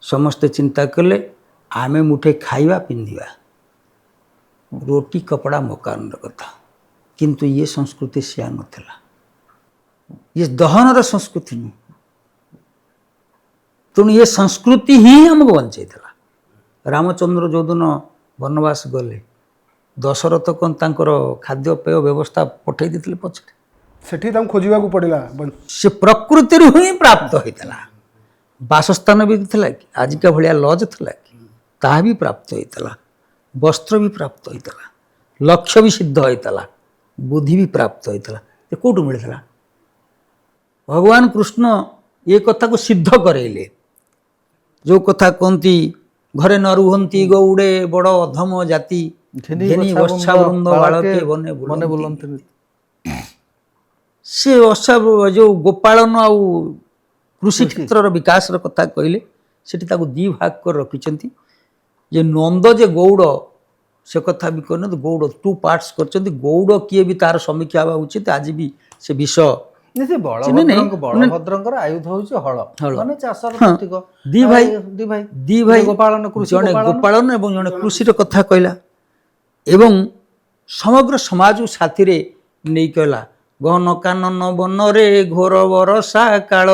ସମସ୍ତେ ଚିନ୍ତା କଲେ ଆମେ ମୁଠେ ଖାଇବା ପିନ୍ଧିବା, ରୋଟି କପଡ଼ା ମକାନର କଥା। କିନ୍ତୁ ଇଏ ସଂସ୍କୃତି ସେୟା ନଥିଲା। ଇଏ ଦହନର ସଂସ୍କୃତି ନୁହେଁ। ତେଣୁ ଏ ସଂସ୍କୃତି ହିଁ ଆମକୁ ବଞ୍ଚାଇଥିଲା। ରାମଚନ୍ଦ୍ର ଯେଉଁଦିନ ବନବାସ ଗଲେ, ଦଶରଥ କ'ଣ ତାଙ୍କର ଖାଦ୍ୟପେୟ ବ୍ୟବସ୍ଥା ପଠାଇ ଦେଇଥିଲେ ପଛରେ? ସେଠି ତାଙ୍କୁ ଖୋଜିବାକୁ ପଡ଼ିଲା। ସେ ପ୍ରକୃତିରୁ ହିଁ ପ୍ରାପ୍ତ ହୋଇଥିଲା। ବାସସ୍ଥାନ ବି ଥିଲା କି? ଆଜିକା ଭଳିଆ ଲଜ୍ ଥିଲା କି? ତାହା ବି ପ୍ରାପ୍ତ ହୋଇଥିଲା। ବସ୍ତ୍ର ବି ପ୍ରାପ୍ତ ହୋଇଥିଲା। ଲକ୍ଷ୍ୟ ବି ସିଦ୍ଧ ହୋଇଥିଲା। ବୁଦ୍ଧି ବି ପ୍ରାପ୍ତ ହୋଇଥିଲା। ଏ କେଉଁଠୁ ମିଳିଥିଲା? ଭଗବାନ କୃଷ୍ଣ ଏ କଥାକୁ ସିଦ୍ଧ କରେଇଲେ। ଯେଉଁ କଥା କହନ୍ତି, ଘରେ ନ ରୁହନ୍ତି ଗଉଡ଼େ ବଡ଼ ଅଧମ ଜାତି, ଘେନି ବର୍ଷାବୃନ୍ଦ ବାଳକେ ବନେ ବୁଲନ୍ତି। ସେ ଯେଉଁ ଗୋପାଳନ ଆଉ କୃଷି କ୍ଷେତ୍ରର ବିକାଶର କଥା କହିଲେ, ସେଠି ତାକୁ ଦୁଇ ଭାଗ କରି ରଖିଛନ୍ତି। ଯେ ନନ୍ଦ ଯେ ଗୌଡ଼, ସେ କଥା ବି କହିନାହାନ୍ତି। ଗୌଡ଼ 2 ପାର୍ଟସ୍ କରିଛନ୍ତି। ଗୌଡ଼ କିଏ ବି ତାର ସମୀକ୍ଷା ହେବା ଉଚିତ। ଆଜି ବି ସେ ବିଷୟ ବଳଭଦ୍ରଙ୍କର ଆୟୁଧ ହେଉଛି ହଳ, ମାନେ ଚାଷର ପ୍ରତୀକ। ଦି ଭାଇ ଗୋପାଳନ, ଜଣେ ଗୋପାଳନ ଏବଂ ଜଣେ କୃଷିର କଥା କହିଲା। ଏବଂ ସମଗ୍ର ସମାଜକୁ ସାଥିରେ ନେଇ କହିଲା, ଘନ କାନନ ବନରେ ଘୋର ବରଷା କାଳ,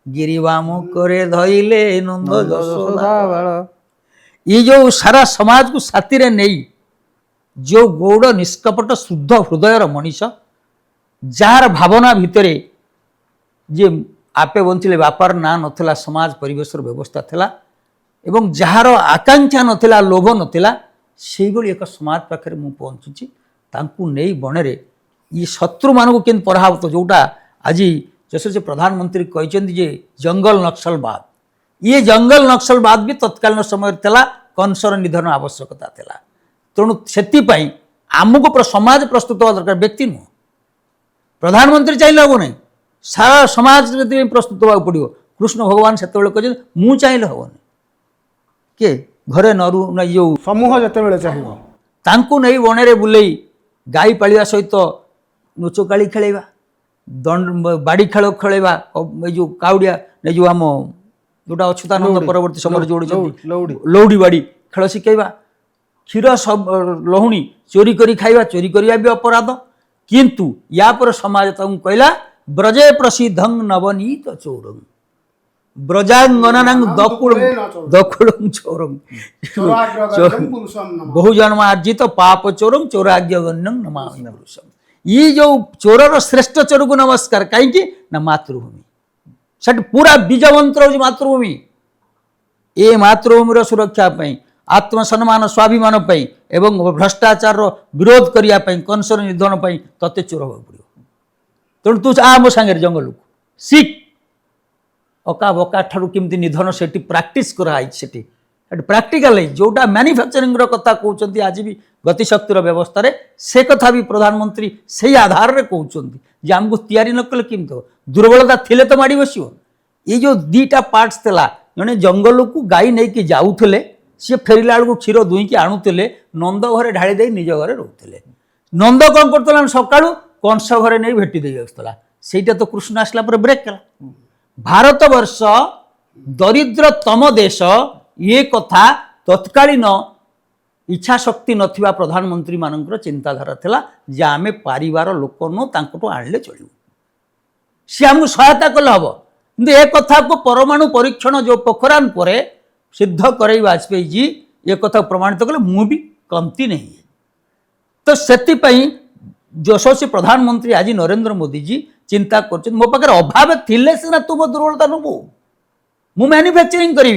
ଗିରିବାମ করে ଧଇଲେ ନନ୍ଦ ଯଶୋଦା ବାଳ। ଏ ଯେଉଁ ସାରା ସମାଜକୁ ସାଥିରେ ନେଇ ଯେଉଁ ଗୌଡ଼ ନିଷ୍କପଟ ଶୁଦ୍ଧ ହୃଦୟର ମଣିଷ, ଯାହାର ଭାବନା ଭିତରେ ଯେ ଆପେ ବଞ୍ଚିଲେ ବାପାର ନାଁ ନଥିଲା, ସମାଜ ପରିବେଶର ବ୍ୟବସ୍ଥା ଥିଲା ଏବଂ ଯାହାର ଆକାଂକ୍ଷା ନଥିଲା, ଲୋଭ ନଥିଲା, ସେଇଭଳି ଏକ ସମାଜ ପାଖରେ ମୁଁ ପହଞ୍ଚୁଛି। ତାଙ୍କୁ ନେଇ ବଣରେ ଇ ଶତ୍ରୁମାନଙ୍କୁ କେମିତି ପରାହତ, ଯେଉଁଟା ଆଜି ଯଶସ୍ୱୀ ପ୍ରଧାନମନ୍ତ୍ରୀ କହିଛନ୍ତି ଯେ ଜଙ୍ଗଲ ନକ୍ସଲବାଦ, ଇଏ ଜଙ୍ଗଲ ନକ୍ସଲବାଦ ବି ତତ୍କାଳୀନ ସମୟରେ ଥିଲା। କଂସର ନିଧନ ଆବଶ୍ୟକତା ଥିଲା। ତେଣୁ ସେଥିପାଇଁ ଆମକୁ ସମାଜ ପ୍ରସ୍ତୁତ ହେବା ଦରକାର, ବ୍ୟକ୍ତି ନୁହଁ। ପ୍ରଧାନମନ୍ତ୍ରୀ ଚାହିଁଲେ ହେବ ନାହିଁ, ସାରା ସମାଜ ଯଦି ପ୍ରସ୍ତୁତ ହେବାକୁ ପଡ଼ିବ। କୃଷ୍ଣ ଭଗବାନ ସେତେବେଳେ କହିଛନ୍ତି ମୁଁ ଚାହିଁଲେ ହେବନି। କିଏ ଘରେ ନରୁ ଯେଉଁ ସମୂହ ଯେତେବେଳେ ଚାହିଁବ, ତାଙ୍କୁ ନେଇ ବଣରେ ବୁଲେଇ ଗାଈ ପାଳିବା ସହିତ ଲୁଚକାଳି ଖେଳେଇବା, ବାଡ଼ି ଖେଳ ଖେଳେଇବା, ଏଇ ଯେଉଁ କାଉଡ଼ିଆ, ଏ ଯେଉଁ ଆମ ଯେଉଁଟା ଅଚ୍ୟୁତାନନ୍ଦ ପରବର୍ତ୍ତୀ ସମୟରେ ଯୋଡ଼ିଛନ୍ତି ଲଉଡ଼ି ବାଡ଼ି ଖେଳ ଶିଖେଇବା, କ୍ଷୀର ଲହୁଣୀ ଚୋରି କରି ଖାଇବା, ଚୋରି କରିବା ବି ଅପରାଧ। କିନ୍ତୁ ୟା ପରେ ସମାଜ ତାଙ୍କୁ କହିଲା ବ୍ରଜେ ପ୍ରସିଦ୍ଧଂ ନବନୀତ ଚୌରଂ ବ୍ରଜାଙ୍ଗନାଂ ଦକୁଳଂ ଚୌରଂ ବହୁ ଜନ୍ମ ଆର୍ଜିତ ପାପ ଚୋରଂ ଚୌରାଗ୍ୟଗଣ୍ୟଂ ନମାମି ପୁରୁଷଂ। ଇ ଯେଉଁ ଚୋରର ଶ୍ରେଷ୍ଠ ଚୋରକୁ ନମସ୍କାର। କାହିଁକି ନା ମାତୃଭୂମି, ସେଠି ପୁରା ବୀଜମନ୍ତ୍ର ହେଉଛି ମାତୃଭୂମି। ଏ ମାତୃଭୂମିର ସୁରକ୍ଷା ପାଇଁ, ଆତ୍ମସମ୍ମାନ ସ୍ୱାଭିମାନ ପାଇଁ ଏବଂ ଭ୍ରଷ୍ଟାଚାରର ବିରୋଧ କରିବା ପାଇଁ, କଂସର ନିଧନ ପାଇଁ ତତେ ଚୋର ହେବାକୁ ପଡ଼ିବ। ତେଣୁ ତୁ ଆମ ସାଙ୍ଗରେ ଜଙ୍ଗଲକୁ ଶିଖ। ଅକା ବକା ଠାରୁ କେମିତି ନିଧନ ସେଠି ପ୍ରାକ୍ଟିସ୍ କରାହେଇଛି। ସେଠି ପ୍ରାକ୍ଟିକାଲ ହେଇଛି। ଯେଉଁଟା ମ୍ୟାନୁଫ୍ୟାକ୍ଚରିଂର କଥା କହୁଛନ୍ତି ଆଜି ବି ଗତିଶକ୍ତିର ବ୍ୟବସ୍ଥାରେ, ସେ କଥା ବି ପ୍ରଧାନମନ୍ତ୍ରୀ ସେଇ ଆଧାରରେ କହୁଛନ୍ତି ଯେ ଆମକୁ ତିଆରି ନ କଲେ କେମିତି ହେବ। ଦୁର୍ବଳତା ଥିଲେ ତ ମାଡ଼ି ବସିବ। ଏଇ ଯେଉଁ 2ଟା ପାର୍ଟସ୍ ଥିଲା, ଜଣେ ଜଙ୍ଗଲକୁ ଗାଈ ନେଇକି ଯାଉଥିଲେ, ସିଏ ଫେରିଲା ବେଳକୁ କ୍ଷୀର ଦୁଇଁକି ଆଣୁଥିଲେ, ନନ୍ଦ ଘରେ ଢାଳି ଦେଇ ନିଜ ଘରେ ରହୁଥିଲେ। ନନ୍ଦ କ'ଣ କରୁଥିଲା, ସକାଳୁ କଂସ ଘରେ ନେଇ ଭେଟି ଦେଇ ଆସୁଥିଲା। ସେଇଟା ତ କୃଷ୍ଣ ଆସିଲା ପରେ ବ୍ରେକ୍ କଲା। ଭାରତବର୍ଷ ଦରିଦ୍ରତମ ଦେଶ, ଏ କଥା ତତ୍କାଳୀନ ଇଚ୍ଛା ଶକ୍ତି ନଥିବା ପ୍ରଧାନମନ୍ତ୍ରୀ ମାନଙ୍କର ଚିନ୍ତାଧାରା ଥିଲା ଯେ ଆମେ ପାରିବାର ଲୋକ ନୁହଁ, ତାଙ୍କଠୁ ଆଣିଲେ ଚଳିବ, ସିଏ ଆମକୁ ସହାୟତା କଲେ ହେବ। କିନ୍ତୁ ଏ କଥାକୁ ପରମାଣୁ ପରୀକ୍ଷଣ ଯେଉଁ ପୋଖରାନ ପରେ ସିଦ୍ଧ କରେଇ ବାଜପେୟୀଜୀ ये कथा प्रमाणित कले मु भी कमती नहीं है। तो से यशस्वी प्रधानमंत्री आज नरेंद्र मोदी जी चिंता कर मो पाखे अभाव थिले सिना तू मो दुर्बलता नबू मु मैन्युफैक्चरिंग करी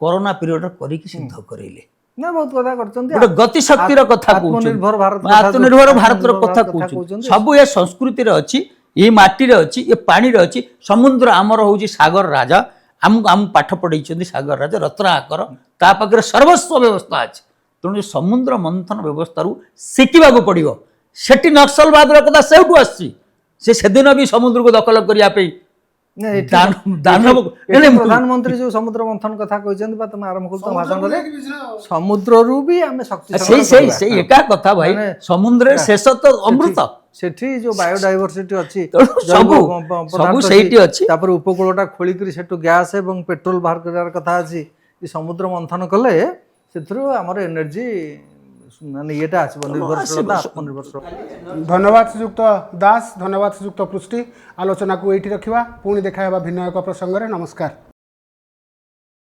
कोरोना पीरियड करके सिद्ध करेले ना बहुत कथा करछन्ती गोटे गति शक्तिर कथा आत्मनिर्भर भारत आत्मनिर्भर भारत कथा कहउछन्ती। कहउछन्ती सब ये संस्कृति रे अछि ये माटी रे अछि ये पानी रे अछि समुद्र आमर होउची सागर राजा आम पाठ पढ़ी सागर राजा रत्नाकर ता पाखरे सर्वस्व व्यवस्था अछि तेणु समुद्र मंथन व्यवस्था शिखा पड़ो सेठी नक्सलवाद कथा सेठू आसी से दिन भी समुद्र को दखल करने ना एठी- दानव एठी प्रधानमंत्री जो समुद्र मंथन कथा कहछन्ती बा तुम आरंभ करतो भाषण रे समुद्र रु भी हमें शक्ति एका कथा भाई माने समुद्र शेष तो अमृत सेठी जो बायोडाइवर्सिटी अछि तेणु सबू सेठी अछि तापर उपकूलटा खोली करी सेठू गैस एवं पेट्रोल बाहर करार कथा अछि ई समुद्र मंथन कले सेथरु हमर एनर्जी माने येटा आछबो निर्भरशीलता आत्मनिर्भरशीलता। धन्यवाद श्रीयुक्त दास, धन्यवाद श्रीयुक्त पृष्टि। आलोचना को ये रखा पुणी देखा भिन्न एक प्रसंग में। नमस्कार।